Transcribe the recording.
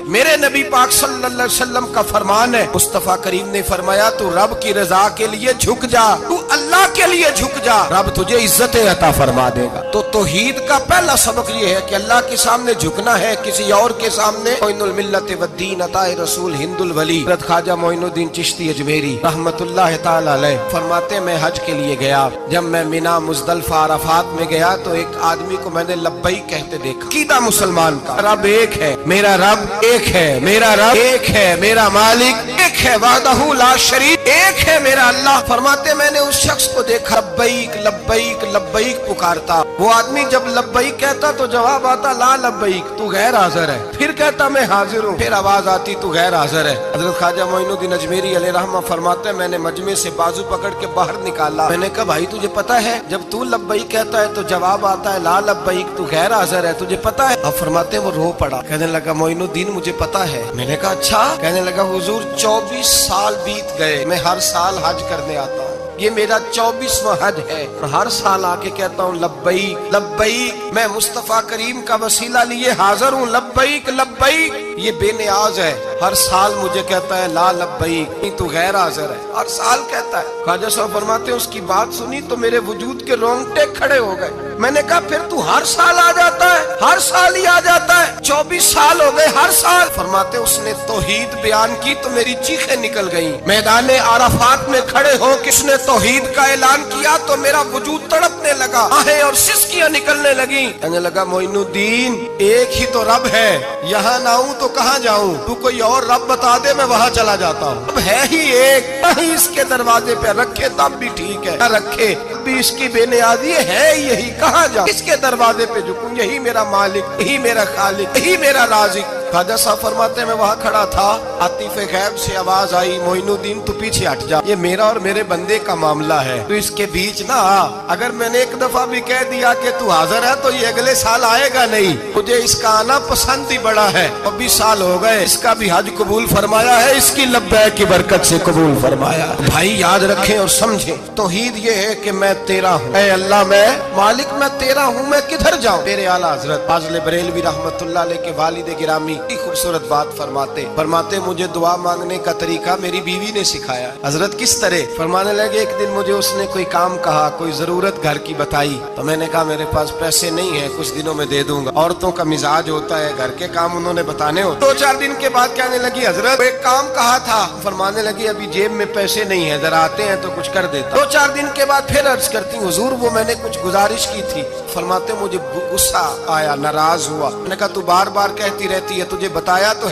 میرے نبی پاک صلی اللہ علیہ وسلم کا فرمان ہے، مصطفیٰ کریم نے فرمایا تو رب کی رضا کے لیے جھک جا، تو اللہ کے لیے جھک جا، رب تجھے عزت عطا فرما دے گا۔ تو توحید کا پہلا سبق یہ ہے کہ اللہ کے سامنے جھکنا ہے، کسی اور کے سامنے۔ معین الملت والدین عطا رسول ہند الولی حضرت خواجہ معین الدین چشتی اجمیری رحمت اللہ تعالی علیہ فرماتے میں حج کے لیے گیا، جب میں مینا مزدلفہ عرفات میں گیا تو ایک آدمی کو میں نے لبیک کہتے دیکھا۔ عقیدہ مسلمان کا رب ایک ہے، میرا رب ایک ہے، میرا رب ایک ہے، میرا مالک ایک ہے، وحدہ لا شریک ایک ہے میرا اللہ۔ فرماتے میں نے اس شخص کو دیکھا لبیک لبیک لبیک پکارتا، وہ آدمی جب لبیک کہتا تو جواب آتا لا لبیک، تو غیر حاضر ہے، پھر کہتا میں حاضر ہوں، پھر آواز آتی تو غیر حاضر ہے۔ حضرت خواجہ معین الدین اجمیری علیہ رحمہ فرماتے میں نے مجمع سے بازو پکڑ کے باہر نکالا، میں نے کہا بھائی تجھے پتا ہے جب تو لبیک کہتا ہے تو جواب آتا ہے لا لبیک، تو غیر حاضر ہے، تجھے پتا ہے؟ اب فرماتے وہ رو پڑا، کہنے لگا معین الدین مجھے پتا ہے۔ میں نے کہا اچھا؟ کہنے لگا حضور 24 سال بیت گئے، میں ہر سال حج کرنے آتا ہوں، یہ میرا 24واں حج ہے، اور ہر سال آ کے کہتا ہوں لبیک لبیک، میں مصطفیٰ کریم کا وسیلہ لیے حاضر ہوں، لبیک لبیک۔ یہ بے نیاز ہے، ہر سال مجھے کہتا ہے لا لبیک، تو غیر حاضر ہے، ہر سال کہتا ہے۔ خواجہ صاحب فرماتے ہیں اس کی بات سنی تو میرے وجود کے رونگٹے کھڑے ہو گئے۔ میں نے کہا پھر تو ہر سال آ جاتا ہے، ہر سال ہی آ جاتا ہے، 24 سال ہو گئے ہر سال۔ فرماتے اس نے توحید بیان کی تو میری چیخیں نکل گئیں، میدان عرفات میں کھڑے ہو کس نے توحید کا اعلان کیا تو میرا وجود تڑپنے لگا، آہیں اور سسکیاں نکلنے لگیں۔ کہنے لگا معین الدین ایک ہی تو رب ہے، یہاں نہ ہوں تو کہاں جاؤں، تو کوئی اور رب بتا دے میں وہاں چلا جاتا ہوں، اب ہے ہی ایک، کہیں اس کے دروازے پہ رکھے تب بھی ٹھیک ہے، نہ رکھے بھی اس کی بے نیازی ہے یہی، کہاں جاؤں، اس کے دروازے پہ جھکوں، یہی میرا مالک، یہی میرا خالق، یہی میرا رازق۔ خواجہ صاحب فرماتے میں وہاں کھڑا تھا، عاطف غیب سے آواز آئی معین الدین تو پیچھے ہٹ جا، یہ میرا اور میرے بندے کا معاملہ ہے، تو اس کے بیچ نہ آ، اگر میں نے ایک دفعہ بھی کہہ دیا کہ تو حاضر ہے تو یہ اگلے سال آئے گا نہیں، مجھے اس کا آنا پسند ہی بڑا ہے، 24 سال ہو گئے، اس کا بھی حج قبول فرمایا ہے، اس کی لبیک کی برکت سے قبول فرمایا۔ بھائی یاد رکھیں اور سمجھیں، توحید یہ ہے کہ میں تیرا ہوں، اے اللہ میں مالک میں تیرا ہوں، میں کدھر جاؤں؟ میرے اعلیٰ حضرت فاضل بریلوی رحمت اللہ علیہ کے والد گرامی خوبصورت بات فرماتے مجھے دعا مانگنے کا طریقہ میری بیوی نے سکھایا۔ حضرت کس طرح؟ فرمانے لگے ایک دن مجھے اس نے کوئی کام کہا، کوئی ضرورت گھر کی بتائی، تو میں نے کہا میرے پاس پیسے نہیں ہیں، کچھ دنوں میں دے دوں گا، عورتوں کا مزاج ہوتا ہے گھر کے کام انہوں نے بتانے ہوتے۔ 2-4 دن کے بعد کہنے لگی حضرت ایک کام کہا تھا، فرمانے لگی ابھی جیب میں پیسے نہیں ہیں، ذرا آتے ہیں تو کچھ کر دیتا۔ 2-4 دن کے بعد پھر عرض کرتی حضور وہ میں نے کچھ گزارش کی تھی، فرماتے مجھے غصہ آیا، ناراض ہوا، میں نے کہا تو بار بار کہتی رہتی ہے، تجھے بتایا تو